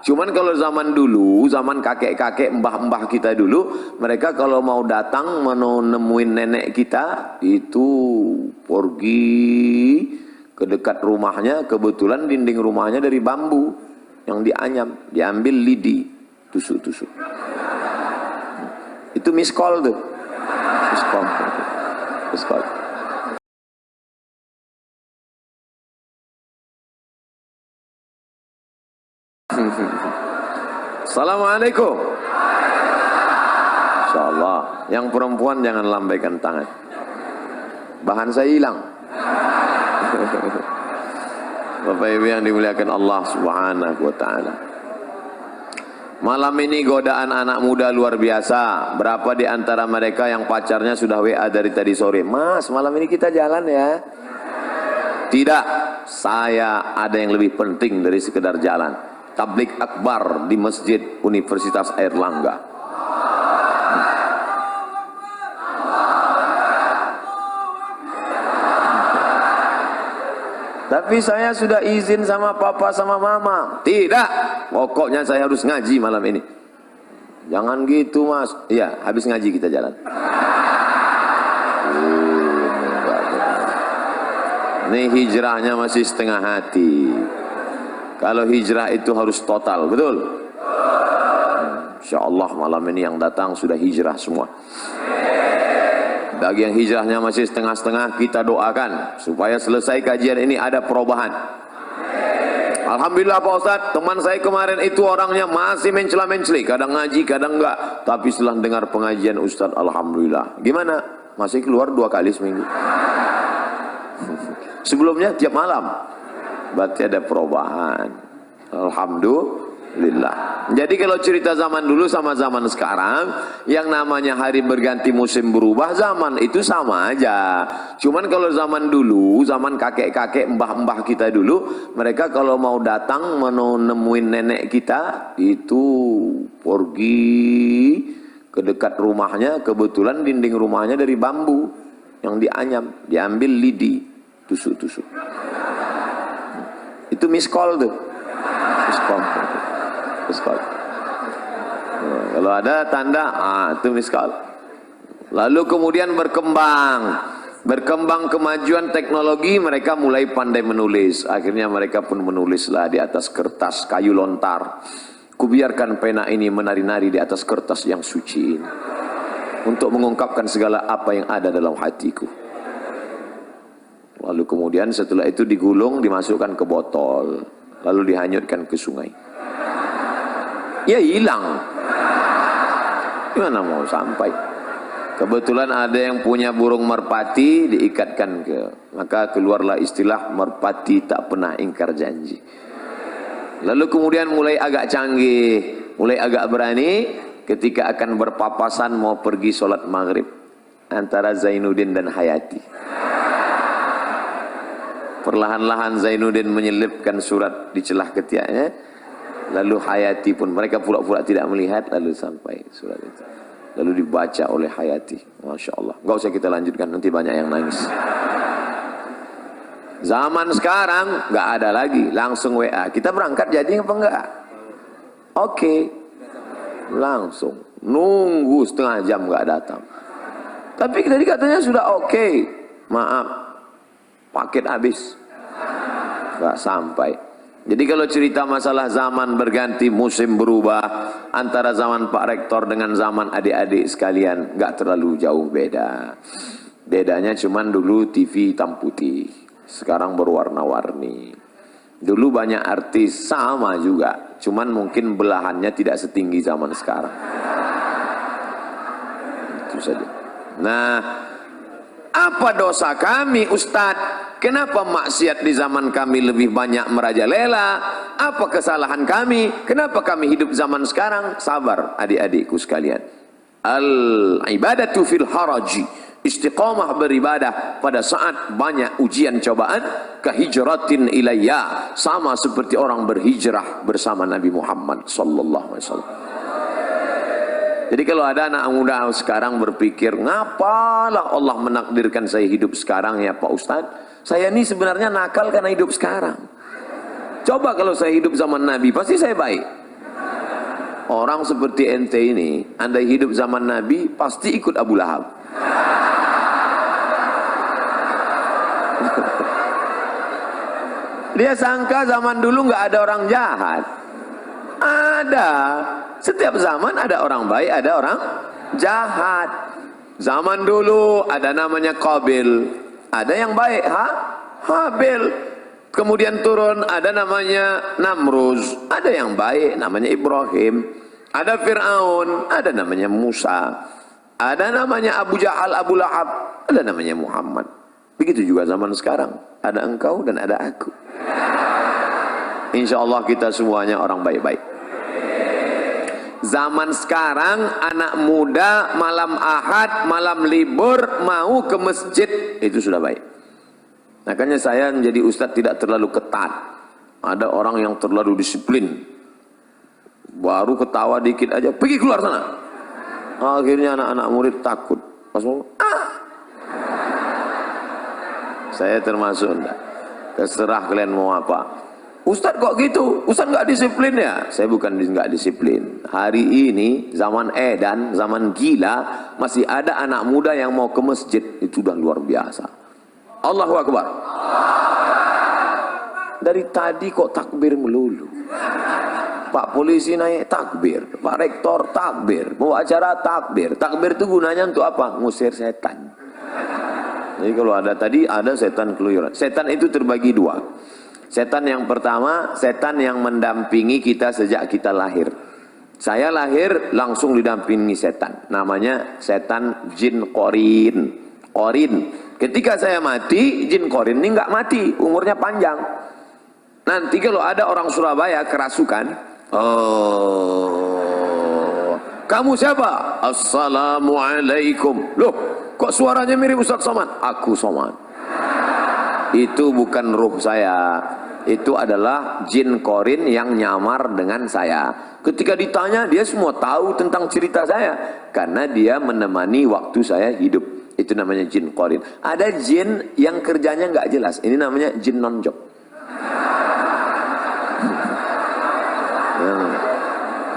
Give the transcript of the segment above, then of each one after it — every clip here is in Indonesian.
Cuman kalau zaman dulu, zaman kakek-kakek, mbah-mbah kita dulu, mereka kalau mau datang nemuin nenek kita, itu pergi ke dekat rumahnya, kebetulan dinding rumahnya dari bambu yang dianyam, diambil lidi, tusuk-tusuk. Itu miss call tuh. Miss call. Miss call. Assalamualaikum. Insyaallah. Yang perempuan jangan lambaikan tangan. Bahan saya hilang. Bapak Ibu yang dimuliakan Allah Subhanahu wa taala. Malam ini godaan anak muda luar biasa. Berapa di antara mereka yang pacarnya sudah WA dari tadi sore? Mas, malam ini kita jalan ya. Tidak, saya ada yang lebih penting dari sekedar jalan. Tablik akbar di Masjid Universitas Airlangga. Tapi saya sudah izin sama papa sama mama. Tidak, pokoknya saya harus ngaji malam ini. Jangan gitu mas. Iya, habis ngaji kita jalan. Ini hijrahnya masih setengah hati. Kalau hijrah itu harus total, betul? Insya Allah malam ini yang datang sudah hijrah semua. Bagi yang hijrahnya masih setengah-setengah, kita doakan supaya selesai kajian ini ada perubahan. Alhamdulillah Pak Ustadz, teman saya kemarin itu orangnya masih mencela-menceli, kadang ngaji, kadang enggak. Tapi setelah dengar pengajian Ustadz, Alhamdulillah. Gimana? Masih keluar 2 kali seminggu. Sebelumnya tiap malam. Berarti ada perubahan. Alhamdulillah. Jadi kalau cerita zaman dulu sama zaman sekarang, yang namanya hari berganti musim berubah, zaman itu sama aja. Cuman kalau zaman dulu, zaman kakek-kakek, mbah-mbah kita dulu, mereka kalau mau datang nemuin nenek kita, itu pergi ke dekat rumahnya, kebetulan dinding rumahnya dari bambu yang dianyam, diambil lidi, tusuk-tusuk. Itu miss call tuh. Miss call. Miss call. Nah, kalau ada tanda, itu miss call. Lalu kemudian berkembang kemajuan teknologi, mereka mulai pandai menulis. Akhirnya mereka pun menulislah di atas kertas kayu lontar. Kubiarkan pena ini menari-nari di atas kertas yang suci ini, untuk mengungkapkan segala apa yang ada dalam hatiku. Lalu kemudian setelah itu digulung, dimasukkan ke botol, lalu dihanyutkan ke sungai. Ya hilang. Gimana mau sampai? Kebetulan ada yang punya burung merpati, diikatkan maka keluarlah istilah merpati tak pernah ingkar janji. Lalu kemudian mulai agak canggih, mulai agak berani ketika akan berpapasan mau pergi sholat maghrib antara Zainuddin dan Hayati. Perlahan-lahan Zainuddin menyelipkan surat di celah ketiaknya, lalu Hayati pun, mereka pura-pura tidak melihat, lalu sampai surat itu, lalu dibaca oleh Hayati. Masya Allah. Gak usah kita lanjutkan, nanti banyak yang nangis. Zaman sekarang gak ada lagi, langsung WA, kita berangkat jadi apa enggak? Oke, langsung nunggu setengah jam gak datang. Tapi tadi katanya sudah oke. Maaf, paket habis, gak sampai. Jadi kalau cerita masalah zaman berganti, musim berubah, antara zaman Pak Rektor dengan zaman adik-adik sekalian gak terlalu jauh beda. Bedanya cuman dulu TV hitam putih, sekarang berwarna-warni. Dulu banyak artis sama juga, cuman mungkin belahannya tidak setinggi zaman sekarang. Itu saja. Nah, apa dosa kami Ustadz? Kenapa maksiat di zaman kami lebih banyak merajalela? Apa kesalahan kami? Kenapa kami hidup zaman sekarang? Sabar adik-adikku sekalian. Al-ibadatu fil haraji. Istiqamah beribadah pada saat banyak ujian cobaan. Kahijratin ilayya. Sama seperti orang berhijrah bersama Nabi Muhammad sallallahu alaihi wasallam. Jadi kalau ada anak muda sekarang berpikir, ngapalah Allah menakdirkan saya hidup sekarang ya Pak Ustadz? Saya ini sebenarnya nakal karena hidup sekarang. Coba kalau saya hidup zaman Nabi, pasti saya baik. Orang seperti ente ini, andai hidup zaman Nabi, pasti ikut Abu Lahab. Dia sangka zaman dulu nggak ada orang jahat. Ada. Setiap zaman ada orang baik, ada orang jahat. Zaman dulu ada namanya Qabil, ada yang baik, Habil. Kemudian turun ada namanya Namruz, ada yang baik namanya Ibrahim. Ada Fir'aun, ada namanya Musa. Ada namanya Abu Jahal, Abu Lahab, ada namanya Muhammad. Begitu juga zaman sekarang, ada engkau dan ada aku. Insya Allah kita semuanya orang baik-baik. Zaman sekarang anak muda malam Ahad, malam libur mau ke masjid, itu sudah baik. Makanya saya menjadi ustadz tidak terlalu ketat. Ada orang yang terlalu disiplin, baru ketawa dikit aja pergi keluar sana. Akhirnya anak-anak murid takut. Pas mau, saya termasuk enggak. Terserah kalian mau apa. Ustadz kok gitu? Ustadz nggak disiplin ya? Saya bukan nggak disiplin. Hari ini zaman edan, zaman gila, masih ada anak muda yang mau ke masjid. Itu udah luar biasa. Allahu Akbar. Dari tadi kok takbir melulu. Pak polisi naik takbir, Pak rektor takbir, mau acara takbir. Takbir itu gunanya untuk apa? Ngusir setan. Jadi kalau ada tadi ada setan keluyuran. Setan itu terbagi dua. Setan yang pertama, setan yang mendampingi kita sejak kita lahir. Saya lahir langsung didampingi setan. Namanya setan jin korin. Korin. Ketika saya mati, jin korin ini nggak mati, umurnya panjang. Nanti kalau ada orang Surabaya kerasukan, oh, kamu siapa? Assalamualaikum. Loh, kok suaranya mirip Ustaz Somad? Aku Somad. Itu bukan ruh saya. Itu adalah jin korin yang nyamar dengan saya. Ketika ditanya, dia semua tahu tentang cerita saya. Karena dia menemani waktu saya hidup. Itu namanya jin korin. Ada jin yang kerjanya nggak jelas. Ini namanya jin nonjok.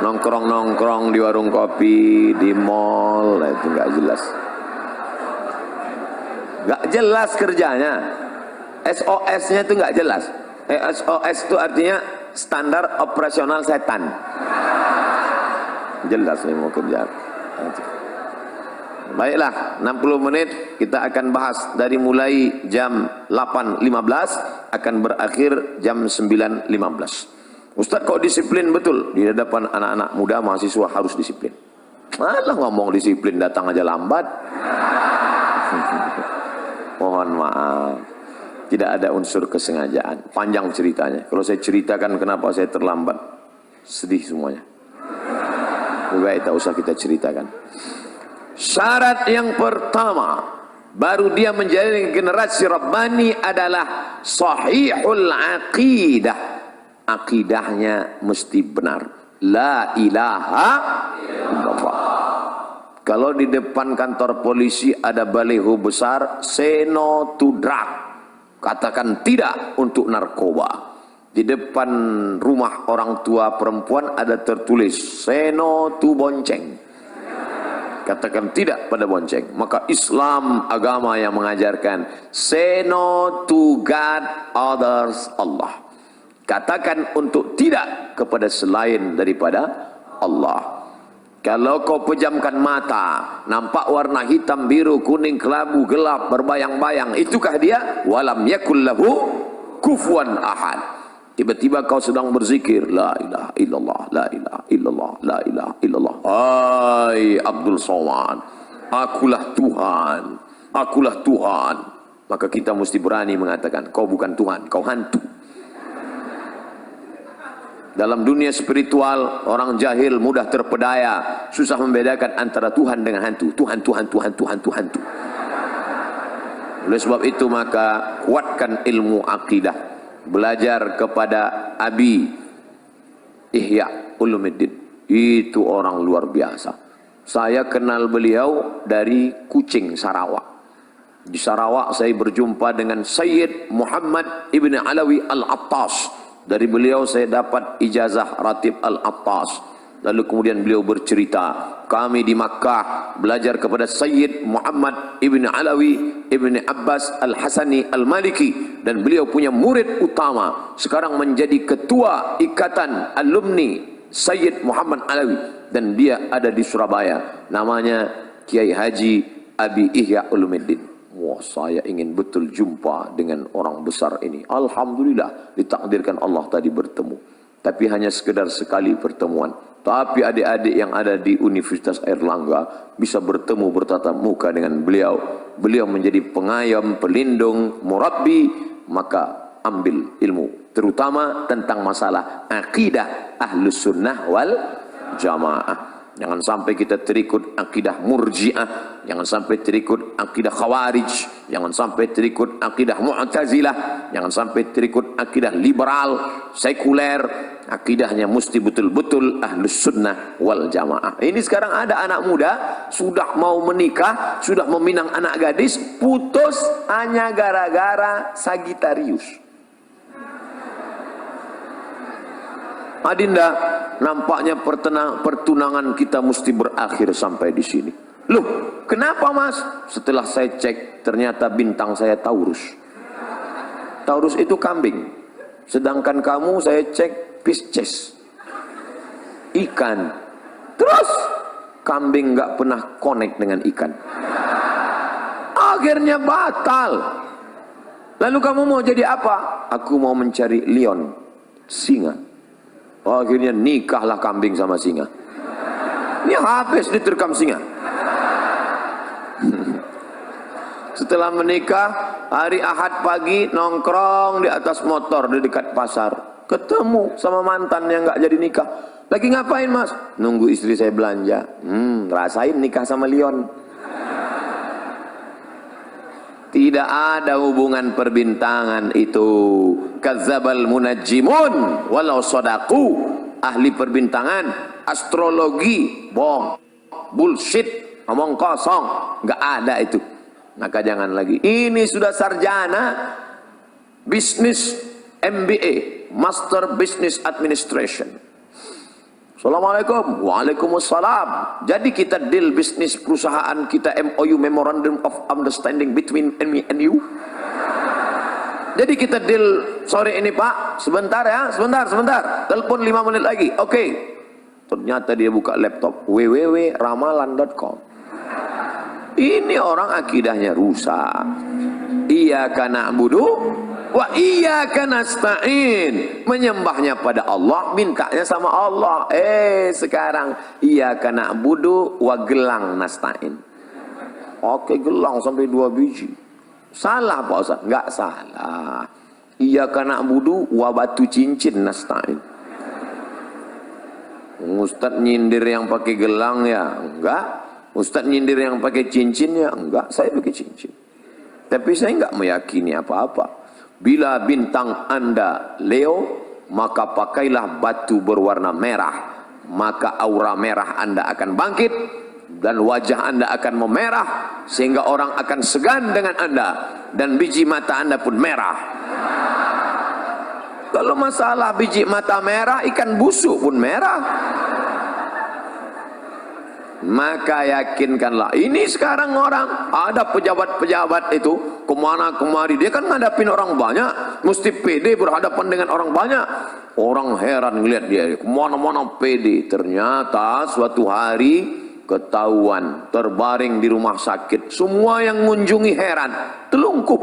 Nongkrong-nongkrong di warung kopi, di mall, itu nggak jelas. Nggak jelas kerjanya. SOS-nya itu nggak jelas. SOS itu artinya standar operasional setan. Jelas nih mau kerja. Baiklah, 60 menit kita akan bahas dari mulai jam 8.15 akan berakhir jam 9.15. Ustaz kok disiplin betul? Di hadapan anak-anak muda mahasiswa harus disiplin. Malah ngomong disiplin datang aja lambat. Mohon maaf. Tidak ada unsur kesengajaan. Panjang ceritanya. Kalau saya ceritakan kenapa saya terlambat, sedih semuanya. Baik, tak usah kita ceritakan. Syarat yang pertama, baru dia menjadi generasi Rabbani adalah sahihul aqidah. Akidahnya mesti benar. La ilaha illallah. Kalau di depan kantor polisi ada baliho besar, say no to drug. Katakan tidak untuk narkoba. Di depan rumah orang tua perempuan ada tertulis say no to bonceng. Katakan tidak pada bonceng. Maka Islam agama yang mengajarkan say no to God, others, Allah. Katakan untuk tidak kepada selain daripada Allah. Kalau kau pejamkan mata, nampak warna hitam, biru, kuning, kelabu, gelap, berbayang-bayang, itukah dia? Walam yakul lahu kufuwan ahad. Tiba-tiba kau sedang berzikir, la ilaha illallah, la ilaha illallah, la ilaha illallah. Hai Abdul Somad, akulah Tuhan, akulah Tuhan. Maka kita mesti berani mengatakan, kau bukan Tuhan, kau hantu. Dalam dunia spiritual, orang jahil mudah terpedaya, susah membedakan antara Tuhan dengan hantu. Tuhan, Tuhan, Tuhan, Tuhan, Tuhan, Tuhan. Oleh sebab itu maka kuatkan ilmu akidah. Belajar kepada Abi Ihya Ulumuddin. Itu orang luar biasa. Saya kenal beliau dari Kucing, Sarawak. Di Sarawak saya berjumpa dengan Sayyid Muhammad Ibn Alawi Al-Attas. Dari beliau saya dapat ijazah Ratib Al-Attas. Lalu kemudian beliau bercerita, kami di Makkah belajar kepada Sayyid Muhammad ibn Alawi ibn Abbas al-Hasani al-Maliki, dan beliau punya murid utama, sekarang menjadi ketua ikatan alumni Sayyid Muhammad Alawi, dan dia ada di Surabaya, namanya Kiai Haji Abi Ihya Ulumuddin. Wah, saya ingin betul jumpa dengan orang besar ini. Alhamdulillah ditakdirkan Allah tadi bertemu, tapi hanya sekedar sekali pertemuan. Tapi adik-adik yang ada di Universitas Airlangga bisa bertemu bertatap muka dengan beliau. Beliau menjadi pengayom, pelindung, murabbi, maka ambil ilmu, terutama tentang masalah akidah Ahlus Sunnah wal Jamaah. Jangan sampai kita terikut akidah Murji'ah, jangan sampai terikut akidah Khawarij, jangan sampai terikut akidah Mu'tazilah, jangan sampai terikut akidah liberal, sekuler. Akidahnya mesti betul-betul Ahlus Sunnah wal Jamaah. Ini sekarang ada anak muda sudah mau menikah, sudah meminang anak gadis, putus hanya gara-gara Sagitarius. Adinda, nampaknya pertunangan kita mesti berakhir sampai di sini. Loh, kenapa mas? Setelah saya cek, ternyata bintang saya Taurus. Taurus itu kambing. Sedangkan kamu saya cek Pisces, ikan. Terus kambing nggak pernah connect dengan ikan. Akhirnya batal. Lalu kamu mau jadi apa? Aku mau mencari lion, singa. Akhirnya nikahlah kambing sama singa. Ini habis diterkam singa. Setelah menikah, hari Ahad pagi nongkrong di atas motor di dekat pasar, ketemu sama mantan yang nggak jadi nikah. Lagi ngapain mas? Nunggu istri saya belanja. Rasain nikah sama lion. Tidak ada hubungan perbintangan itu. Kadzabal munajjimun walau sadaku. Ahli perbintangan, astrologi, bohong, bullshit, ngomong kosong, nggak ada itu. Maka jangan lagi. Ini sudah sarjana bisnis MBA, Master Business Administration. Assalamualaikum. Waalaikumsalam. Jadi kita deal bisnis perusahaan kita, MOU, Memorandum of Understanding between me and you. Jadi kita deal sore ini pak, sebentar ya, sebentar. Telepon 5 menit lagi, oke. Ternyata dia buka laptop, www.ramalan.com. Ini orang akidahnya rusak. Iyyaka na'budu wa iyyaka nasta'in. Menyembahnya pada Allah, mintanya sama Allah. Sekarang iyyaka na'budu wa gelang nasta'in. Oke, gelang sampai 2 biji. Salah Pak Ustaz? Enggak salah. Iyyaka na'budu wa batu cincin nasta'in. Ustaz nyindir yang pakai gelang ya? Enggak. Ustaz nyindir yang pakai cincin ya? Enggak, saya pakai cincin. Tapi saya enggak meyakini apa-apa. Bila bintang Anda Leo, maka pakailah batu berwarna merah. Maka aura merah Anda akan bangkit dan wajah Anda akan memerah sehingga orang akan segan dengan Anda dan biji mata Anda pun merah. Kalau masalah biji mata merah, ikan busuk pun merah. Maka yakinkanlah. Ini sekarang orang ada pejabat-pejabat itu kemana kemari, dia kan ngadapin orang banyak, mesti pede berhadapan dengan orang banyak. Orang heran ngeliat dia kemana-mana pede. Ternyata suatu hari ketahuan terbaring di rumah sakit. Semua yang mengunjungi heran, telungkup.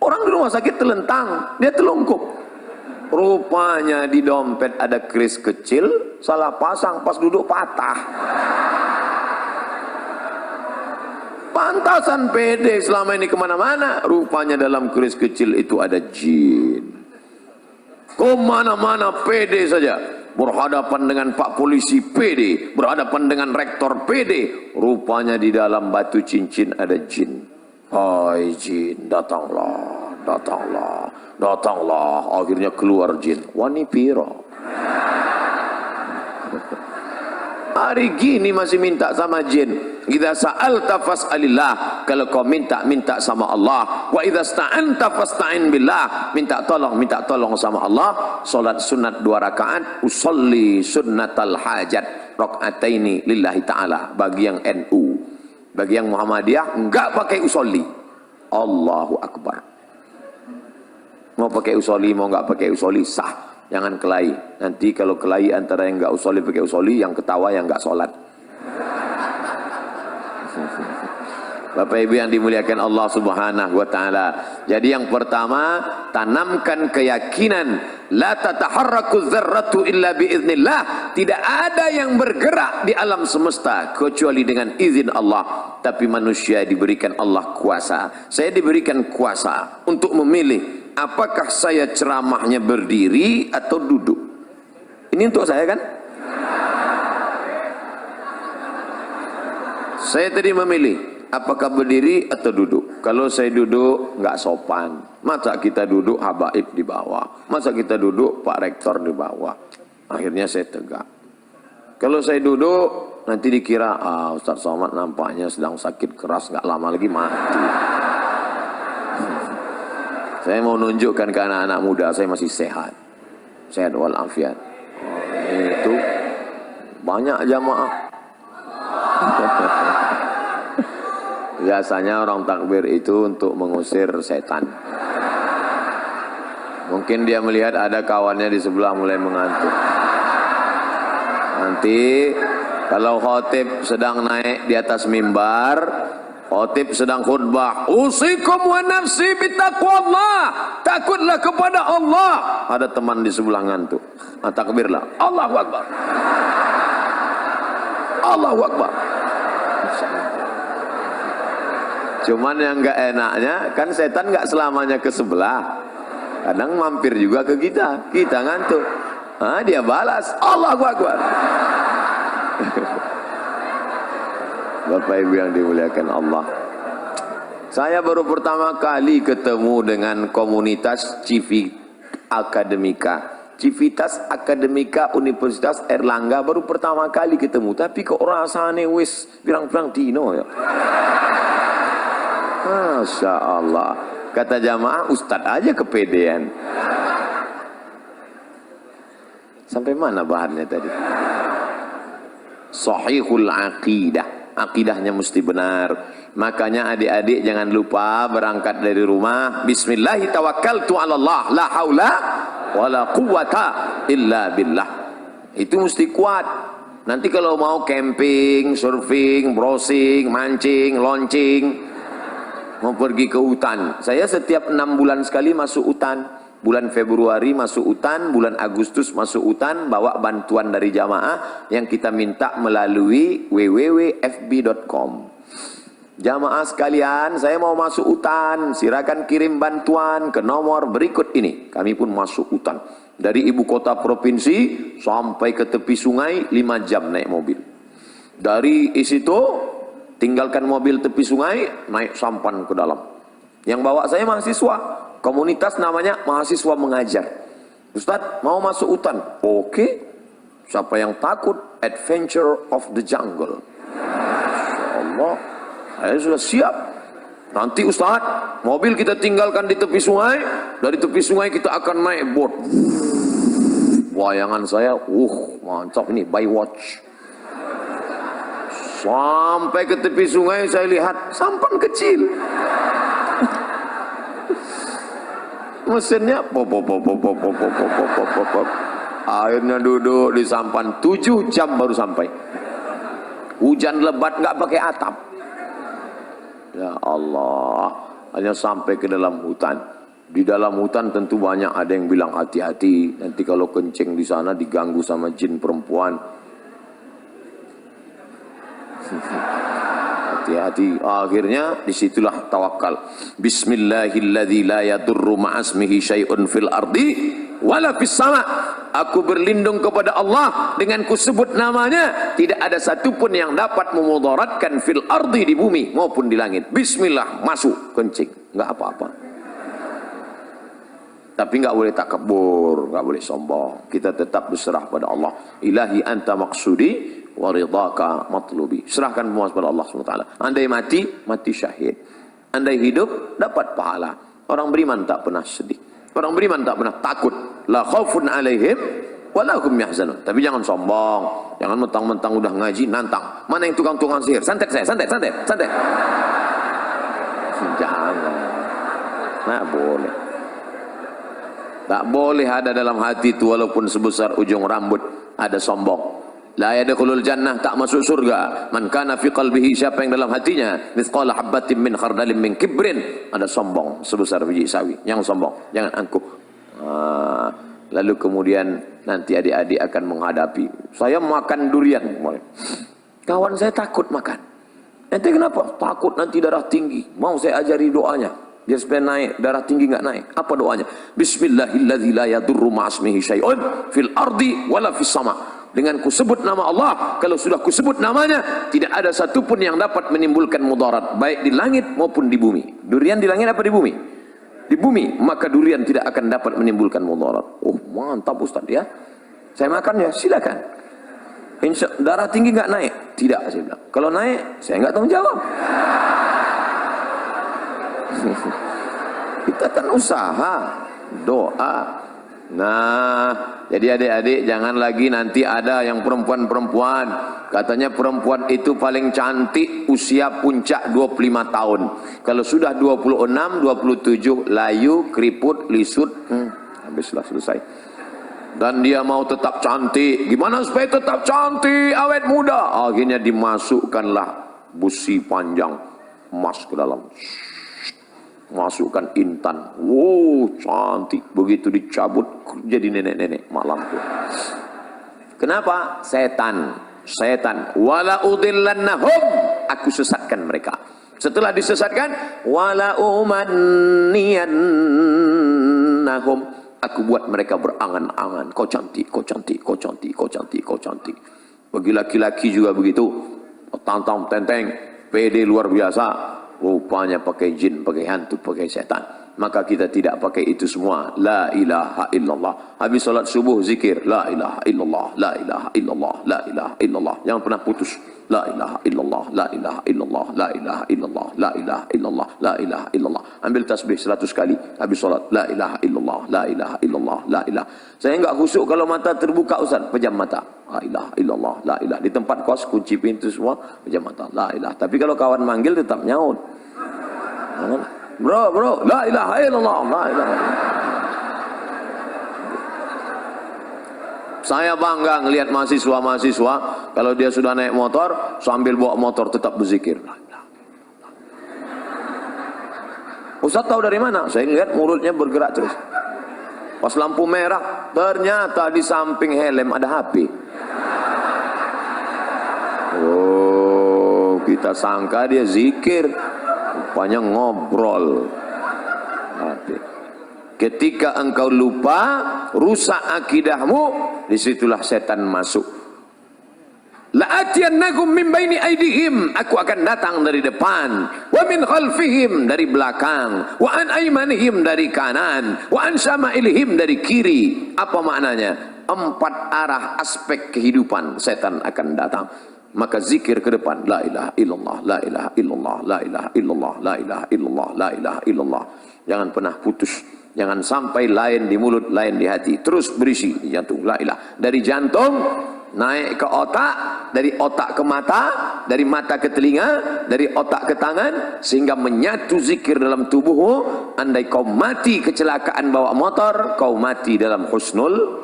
Orang di rumah sakit telentang, dia telungkup. Rupanya di dompet ada kris kecil, salah pasang, pas duduk patah. Pantasan pede selama ini kemana-mana. Rupanya dalam kris kecil itu ada jin. Kemana-mana pede saja. Berhadapan dengan Pak Polisi pede, berhadapan dengan Rektor pede. Rupanya di dalam batu cincin ada jin. Hai jin, datanglah, datanglah, datanglah. Akhirnya keluar jin. Wani piro. Hari gini masih minta sama jin. Idza sa'alta fas'alillah. Kalau kau minta, minta sama Allah. Wa idza sta'anta fasta'in billah. Minta tolong sama Allah. Salat sunat 2 rakaat, usolli sunnatal hajat rakaataini lillahi ta'ala. Bagi yang NU, bagi yang Muhammadiyah enggak pakai usolli. Allahu Akbar. Mau pakai usolli, mau enggak pakai usolli, sah. Jangan kelahi. Nanti kalau kelahi antara yang enggak usolli pakai usolli, yang ketawa yang enggak sholat. Bapak Ibu yang dimuliakan Allah Subhanahu wa taala. Jadi yang pertama, tanamkan keyakinan la tataharraku dzarratu illa biiznillah. Tidak ada yang bergerak di alam semesta kecuali dengan izin Allah. Tapi manusia diberikan Allah kuasa. Saya diberikan kuasa untuk memilih apakah saya ceramahnya berdiri atau duduk. Ini untuk saya kan? Saya tadi memilih apakah berdiri atau duduk. Kalau saya duduk nggak sopan. Masa kita duduk habaib di bawah. Masa kita duduk Pak Rektor di bawah. Akhirnya saya tegak. Kalau saya duduk nanti dikira Ustaz Somad nampaknya sedang sakit keras, nggak lama lagi mati. Saya mau nunjukkan ke anak-anak muda saya masih sehat. Sehat walafiat. Itu banyak jamaah. Biasanya orang takbir itu untuk mengusir setan. Mungkin dia melihat ada kawannya di sebelah mulai mengantuk. Nanti kalau khatib sedang naik di atas mimbar, khatib sedang khutbah, usikum wa nafsi bitaqwallah, takutlah kepada Allah. Ada teman di sebelah ngantuk. Takbirlah, Allahu Akbar, Allahu Akbar. Cuman yang enggak enaknya kan setan enggak selamanya ke sebelah. Kadang mampir juga ke kita. Kita ngantuk. Dia balas Allahu Akbar. Bapak Ibu yang dimuliakan Allah. Saya baru pertama kali ketemu dengan komunitas Civitas Akademika Universitas Erlangga, baru pertama kali ketemu. Tapi kok rasanya wis pirang-pirang dino ya. Masya Allah. Kata jamaah, Ustadz aja kepedean. Sampai mana bahannya tadi? Sahihul aqidah. Akidahnya mesti benar. Makanya adik-adik jangan lupa berangkat dari rumah, bismillahi tawakkaltu ala Allah, la haula wala quwata illa billah. Itu mesti kuat. Nanti kalau mau camping, surfing, browsing, mancing, launching, mau pergi ke hutan. Saya setiap 6 bulan sekali masuk hutan. Bulan Februari masuk hutan, bulan Agustus masuk hutan, bawa bantuan dari jamaah yang kita minta melalui www.fb.com. Jamaah sekalian, saya mau masuk hutan, silakan kirim bantuan ke nomor berikut ini. Kami pun masuk hutan. Dari ibu kota provinsi sampai ke tepi sungai 5 jam naik mobil. Dari situ tinggalkan mobil tepi sungai, naik sampan ke dalam. Yang bawa saya mahasiswa, komunitas namanya Mahasiswa Mengajar. Ustadz, mau masuk hutan? Oke. Siapa yang takut? Adventure of the Jungle. Masya Allah, saya sudah siap. Nanti Ustadz, mobil kita tinggalkan di tepi sungai, dari tepi sungai kita akan naik boat. Wayangan saya, mantap ini, by watch. Sampai ke tepi sungai saya lihat sampan kecil. Mesinnya pop. Akhirnya duduk di sampan 7 jam baru sampai. Hujan lebat nggak pakai atap. Ya Allah, hanya sampai ke dalam hutan. Di dalam hutan tentu banyak ada yang bilang hati-hati, nanti kalau kencing di sana diganggu sama jin perempuan. Hati-hati. Akhirnya disitulah tawakal. Bismillahilladzi la yadurru ma'asmihi syai'un fil ardi wala fis sama. Aku berlindung kepada Allah dengan kusebut namanya, tidak ada satupun yang dapat memudaratkan fil ardi, di bumi maupun di langit. Bismillah, masuk kencing, enggak apa-apa. Tapi enggak boleh takabur, enggak boleh sombong. Kita tetap berserah pada Allah. Ilahi anta maksudi wa ridhaka matlubi. Serahkan semua kepada Allah SWT. Andai mati, mati syahid. Andai hidup, dapat pahala. Orang beriman tak pernah sedih. Orang beriman tak pernah takut. La khaufun alaihim wa lahum yahzanun. Tapi jangan sombong. Jangan mentang-mentang udah ngaji nantang. Mana yang tukang-tukang sihir? Santet saya, santet. Jangan. Nah, boleh. Tak boleh ada dalam hati itu walaupun sebesar ujung rambut ada sombong. La yadkhulul jannah, tak masuk surga. Man kana fi qalbihi, siapa yang dalam hatinya mithqala habatin min khardalin min kibrin, ada sombong sebesar biji sawi. Yang sombong, jangan angkuh. Lalu kemudian nanti adik-adik akan menghadapi, saya makan durian. Kawan saya takut makan. Ente kenapa? Takut nanti darah tinggi. Mau saya ajari doanya biar supaya naik, darah tinggi enggak naik. Apa doanya? Bismillahilladzi la yadurru ma'asmihi syai'un fil ardi wala fis sama. Dengan kusebut nama Allah, kalau sudah kusebut namanya, tidak ada satupun yang dapat menimbulkan mudarat, baik di langit maupun di bumi. Durian di langit apa di bumi? Di bumi, maka durian tidak akan dapat menimbulkan mudarat. Oh, mantap Ustaz ya. Saya makan ya, silakan. Darah tinggi enggak naik? Tidak, saya bilang. Kalau naik, saya enggak tanggung jawab. Kita kan usaha, doa. Nah, jadi adik-adik jangan lagi nanti ada yang perempuan-perempuan katanya perempuan itu paling cantik usia puncak 25 tahun. Kalau sudah 26, 27 layu, keriput, lisut, habislah selesai. Dan dia mau tetap cantik. Gimana supaya tetap cantik, awet muda? Akhirnya dimasukkanlah busi panjang emas ke dalam. Masukkan intan, wow cantik, begitu dicabut jadi nenek-nenek malam itu. Kenapa? Setan, wala udillannahum, aku sesatkan mereka. Setelah disesatkan, wala umanniyannahum, aku buat mereka berangan-angan, kau cantik. Bagi laki-laki juga begitu, tantang tenteng, pede luar biasa. Rupanya pakai jin, pakai hantu, pakai setan. Maka kita tidak pakai itu semua. La ilaha illallah. Habis salat subuh zikir. La ilaha illallah, la ilaha illallah, la ilaha illallah. Jangan pernah putus. La ilaha illallah, la ilaha illallah, la ilaha illallah, la ilaha illallah, la ilaha illallah. Ambil tasbih 100 kali. Habis salat. La ilaha illallah, la ilaha illallah, la ilaha. Saya enggak khusyuk kalau mata terbuka Ustaz. Pejam mata. La ilaha illallah, la ilaha. Di tempat kos kunci pintu semua, pejam mata. La ilaha. Tapi kalau kawan manggil tetap nyaut. Bro, la ilaha illallah, la ilaha illallah. Saya bangga ngelihat mahasiswa kalau dia sudah naik motor sambil bawa motor tetap berzikir. Ustaz tahu dari mana? Saya lihat mulutnya bergerak terus. Pas lampu merah, ternyata di samping helm ada HP. Oh, kita sangka dia zikir. Rupanya ngobrol. Ketika engkau lupa, rusak akidahmu, disitulah setan masuk. La'atiyannakum min baini aidihim, aku akan datang dari depan, wa min khalfihim, dari belakang, wa an aymanihim, dari kanan, wa an syama'ilihim, dari kiri. Apa maknanya? 4 arah aspek kehidupan setan akan datang. Maka zikir ke depan, la ilaha illallah, la ilaha illallah, la ilaha illallah, la ilaha illallah, la ilaha illallah. Jangan pernah putus. Jangan sampai lain di mulut, lain di hati. Terus berisi di jantung, la ilaha. Dari jantung naik ke otak, dari otak ke mata, dari mata ke telinga, dari otak ke tangan, sehingga menyatu zikir dalam tubuhmu. Andai kau mati kecelakaan bawa motor, kau mati dalam husnul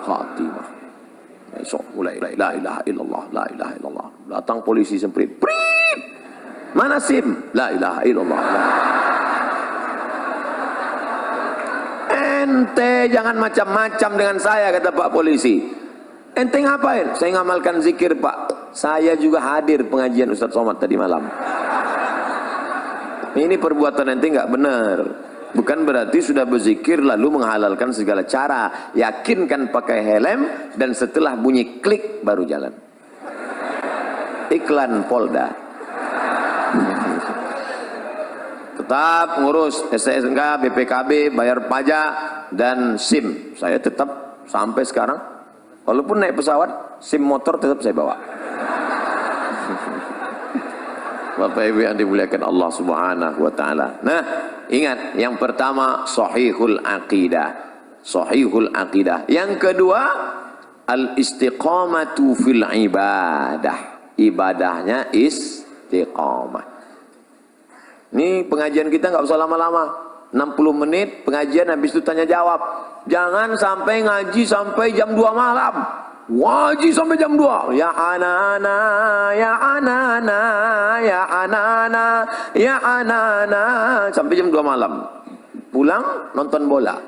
khatimah. Esok mulai la ilaha illallah, la ilaha illallah. Datang polisi semprit, prit, mana SIM? La ilaha illallah. Ente jangan macam-macam dengan saya, kata Pak Polisi. Ente ngapain? Saya ngamalkan zikir Pak. Saya juga hadir pengajian Ustaz Somad tadi malam. Ini perbuatan ente nggak benar. Bukan berarti sudah berzikir lalu menghalalkan segala cara. Yakinkan pakai helm dan setelah bunyi klik baru jalan. Iklan Polda. Tetap ngurus STNK, BPKB, bayar pajak dan SIM. Saya tetap sampai sekarang. Walaupun naik pesawat, SIM motor tetap saya bawa. Bapak Ibu yang dimuliakan Allah Subhanahu wa taala. Nah, ingat, yang pertama sahihul aqidah. Sahihul aqidah. Yang kedua al-istiqamatu fil ibadah. Ibadahnya istiqamah. Ini pengajian kita nggak usah lama-lama. 60 menit pengajian, habis itu tanya jawab. Jangan sampai ngaji sampai jam 2 malam. Wajib sampai jam 2. Ya anana, ya anana, ya anana, ya anana, sampai jam 2 malam. Pulang nonton bola.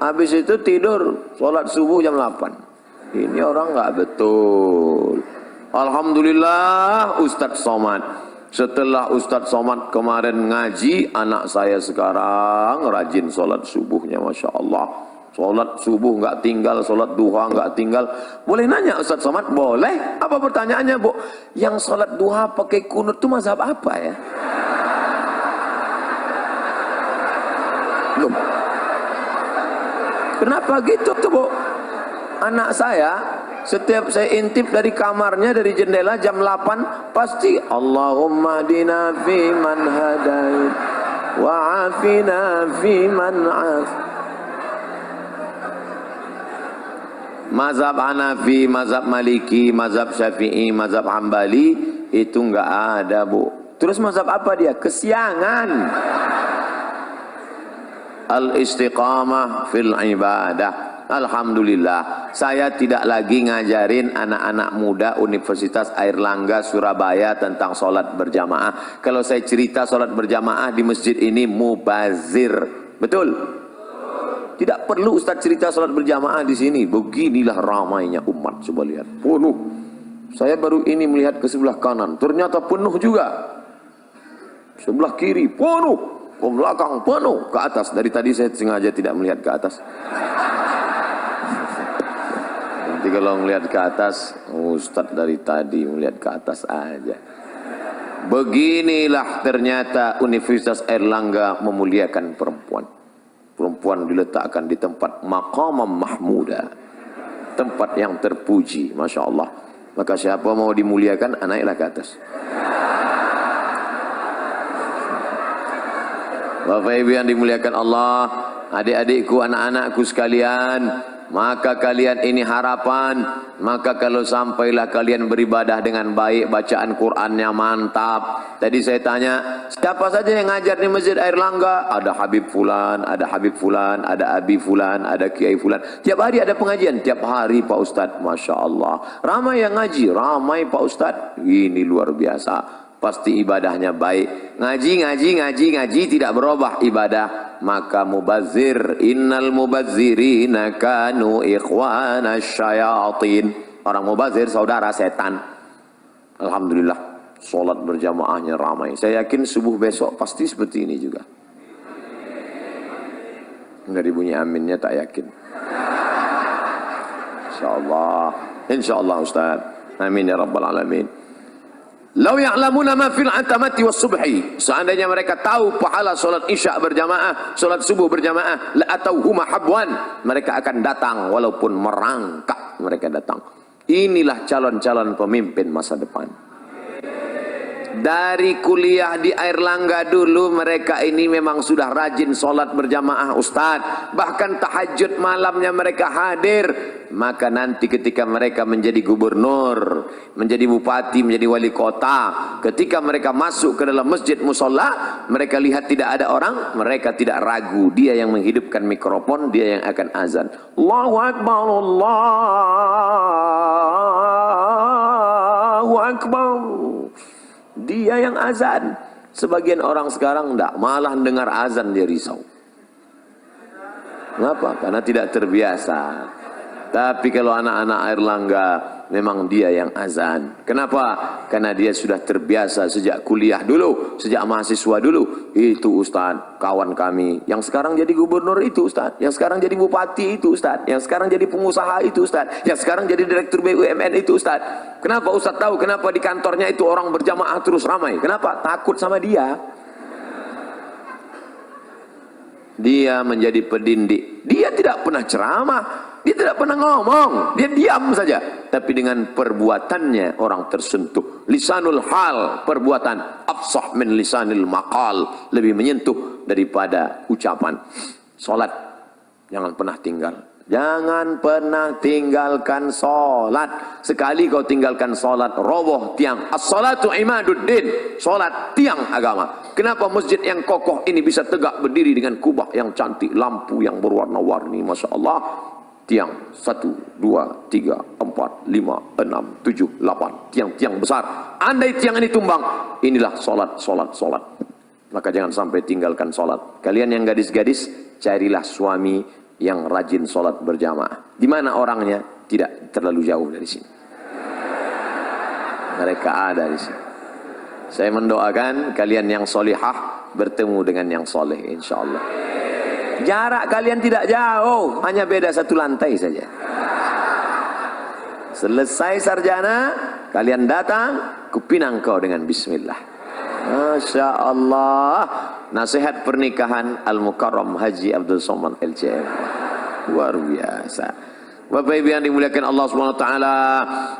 Habis itu tidur, sholat subuh jam 8. Ini orang nggak betul. Alhamdulillah Ustadz Somad. Setelah Ustadz Somad kemarin ngaji, anak saya sekarang rajin sholat subuhnya, Masya Allah. Sholat subuh nggak tinggal, sholat duha nggak tinggal. Boleh nanya Ustadz Somad? Boleh. Apa pertanyaannya, Bu? Yang sholat duha pakai kunut itu mazhab apa ya? Loh, kenapa gitu tuh, Bu? Anak saya, setiap saya intip dari kamarnya, dari jendela jam 8, pasti Allahumma dina fi man hadait wa afina fi man af. Mazhab Hanafi, mazhab Maliki, mazhab Syafi'i, mazhab Hambali itu enggak ada, Bu. Terus mazhab apa dia? Kesiangan. Al-istiqamah fil ibadah. Alhamdulillah, saya tidak lagi ngajarin anak-anak muda Universitas Airlangga Surabaya tentang sholat berjamaah. Kalau saya cerita sholat berjamaah di masjid ini mubazir. Betul? Tidak perlu Ustaz cerita sholat berjamaah di sini. Beginilah ramainya umat. Coba lihat, penuh. Saya baru ini melihat ke sebelah kanan, ternyata penuh juga. Sebelah kiri penuh, ke belakang penuh, ke atas. Dari tadi saya sengaja tidak melihat ke atas. Nanti kalau melihat ke atas, Ustaz dari tadi melihat ke atas aja. Beginilah ternyata Universitas Airlangga memuliakan perempuan. Perempuan diletakkan di tempat maqamam mahmuda, tempat yang terpuji, Masya Allah. Maka siapa mau dimuliakan, naiklah ke atas. Bapak Ibu yang dimuliakan Allah, adik-adikku, anak-anakku sekalian, maka kalian ini harapan. Maka kalau sampailah kalian beribadah dengan baik, bacaan Qur'annya mantap. Tadi saya tanya, siapa saja yang ngajar di Masjid Airlangga? Ada Habib Fulan, ada Habib Fulan, ada Abi Fulan, ada Kiai Fulan. Tiap hari ada pengajian, tiap hari Pak Ustadz. Masya Allah, ramai yang ngaji, ramai Pak Ustadz. Ini luar biasa. Pasti ibadahnya baik. Ngaji tidak berubah ibadah, maka mubazir. Innal mubazzirina kanu ikhwana syayatin. Orang mubazir saudara setan. Alhamdulillah, sholat berjamaahnya ramai. Saya yakin subuh besok pasti seperti ini juga. Dari bunyi aminnya tak yakin. Insyaallah Ustaz. Amin ya rabbal alamin. Lau ya'lamuna ma fil atamati was subhi. Seandainya mereka tahu pahala solat isya berjamaah, solat subuh berjamaah, la atauhuma habwan. Mereka akan datang walaupun merangkak, mereka datang. Inilah calon-calon pemimpin masa depan. Dari kuliah di Airlangga dulu, mereka ini memang sudah rajin sholat berjamaah Ustadz. Bahkan tahajud malamnya mereka hadir. Maka nanti ketika mereka menjadi gubernur, menjadi bupati, menjadi wali kota, ketika mereka masuk ke dalam masjid musola, mereka lihat tidak ada orang, mereka tidak ragu. Dia yang menghidupkan mikrofon, dia yang akan azan. Allahu Akbar, Allahu Akbar. Dia yang azan. Sebagian orang sekarang enggak, malah dengar azan dia risau. Kenapa? Karena tidak terbiasa. Tapi kalau anak-anak Airlangga, memang dia yang azan. Kenapa? Karena dia sudah terbiasa sejak kuliah dulu, sejak mahasiswa dulu. Itu Ustaz, kawan kami. Yang sekarang jadi gubernur itu Ustaz. Yang sekarang jadi bupati itu Ustaz. Yang sekarang jadi pengusaha itu Ustaz. Yang sekarang jadi direktur BUMN itu Ustaz. Kenapa Ustaz tahu? Kenapa di kantornya itu orang berjamaah terus ramai? Kenapa? Takut sama dia. Dia menjadi pendindik. Dia tidak pernah ceramah. Dia tidak pernah ngomong, dia diam saja. Tapi dengan perbuatannya orang tersentuh. Lisanul hal, perbuatan. Afsah min lisanil maqal, lebih menyentuh daripada ucapan. Salat, jangan pernah tinggal. Jangan pernah tinggalkan salat. Sekali kau tinggalkan salat, roboh tiang. As-salatu imaduddin. Salat tiang agama. Kenapa masjid yang kokoh ini bisa tegak berdiri dengan kubah yang cantik, lampu yang berwarna-warni, Masya Allah. Tiang 1, 2, 3, 4, 5, 6, 7, 8. Tiang-tiang besar. Andai tiang ini tumbang, inilah salat. Maka jangan sampai tinggalkan salat. Kalian yang gadis-gadis, carilah suami yang rajin salat berjamaah. Di mana orangnya? Tidak terlalu jauh dari sini. Mereka ada di sini. Saya mendoakan kalian yang solihah bertemu dengan yang soleh, insyaallah. Jarak kalian tidak jauh, hanya beda 1 lantai saja. Selesai sarjana, kalian datang, kupinang kau dengan bismillah. Masya Allah. Nasihat pernikahan Al-Mukarram Haji Abdul Somad LCM. Luar biasa. Bapak Ibu yang dimuliakan Allah SWT,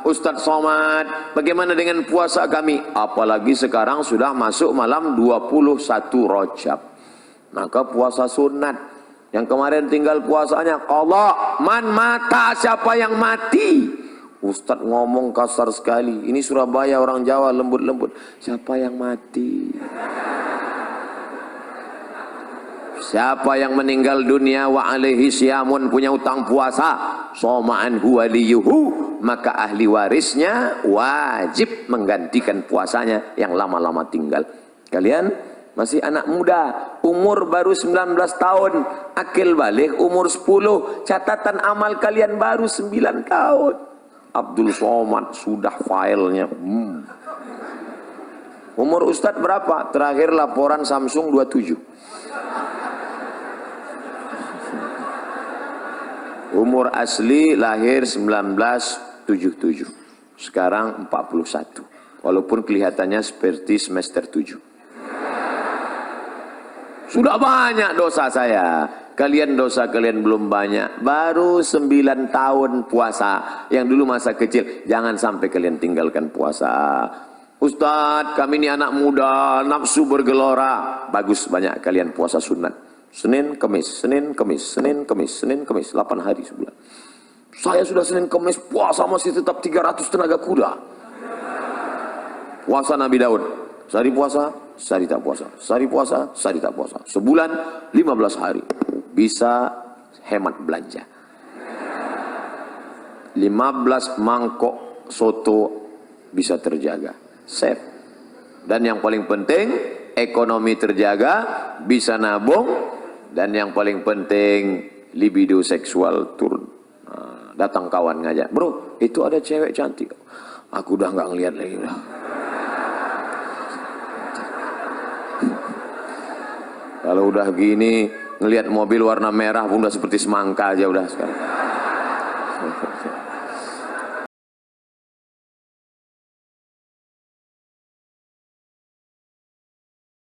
Ustadz Somad, bagaimana dengan puasa kami? Apalagi sekarang sudah masuk malam 21 Rajab. Maka puasa sunat. Yang kemarin tinggal puasanya qadha. Man mata, siapa yang mati? Ustadz ngomong kasar sekali. Ini Surabaya, orang Jawa lembut-lembut. Siapa yang mati? Siapa yang meninggal dunia wa alaihi siyamun, punya utang puasa, soma'an huwa liyuhu, maka ahli warisnya wajib menggantikan puasanya yang lama-lama tinggal. Kalian masih anak muda, umur baru 19 tahun, akil balik umur 10, catatan amal kalian baru 9 tahun. Abdul Somad sudah filenya. Umur Ustadz berapa? Terakhir laporan Samsung 27. Umur asli lahir 1977. Sekarang 41. Walaupun kelihatannya seperti semester 7. Sudah banyak dosa saya. Kalian dosa kalian belum banyak. Baru 9 tahun puasa. Yang dulu masa kecil. Jangan sampai kalian tinggalkan puasa. Ustadz, kami ini anak muda, nafsu bergelora. Bagus, banyak kalian puasa sunat. Senin, Kemis, Senin, Kemis, Senin, Kemis, Senin, Kemis. 8 hari sebulan. Saya sudah Senin, Kemis, puasa masih tetap 300 tenaga kuda. Puasa Nabi Daud. Sehari puasa, sehari tak puasa. Sehari puasa, sehari tak puasa. Sebulan 15 hari. Bisa hemat belanja. 15 mangkok soto bisa terjaga. Save. Dan yang paling penting, ekonomi terjaga, bisa nabung, dan yang paling penting, libido seksual turun. Nah, datang kawan ngajak, bro, itu ada cewek cantik. Aku udah nggak ngeliat lagi udah. Kalau udah gini, ngelihat mobil warna merah pun udah seperti semangka aja udah sekarang.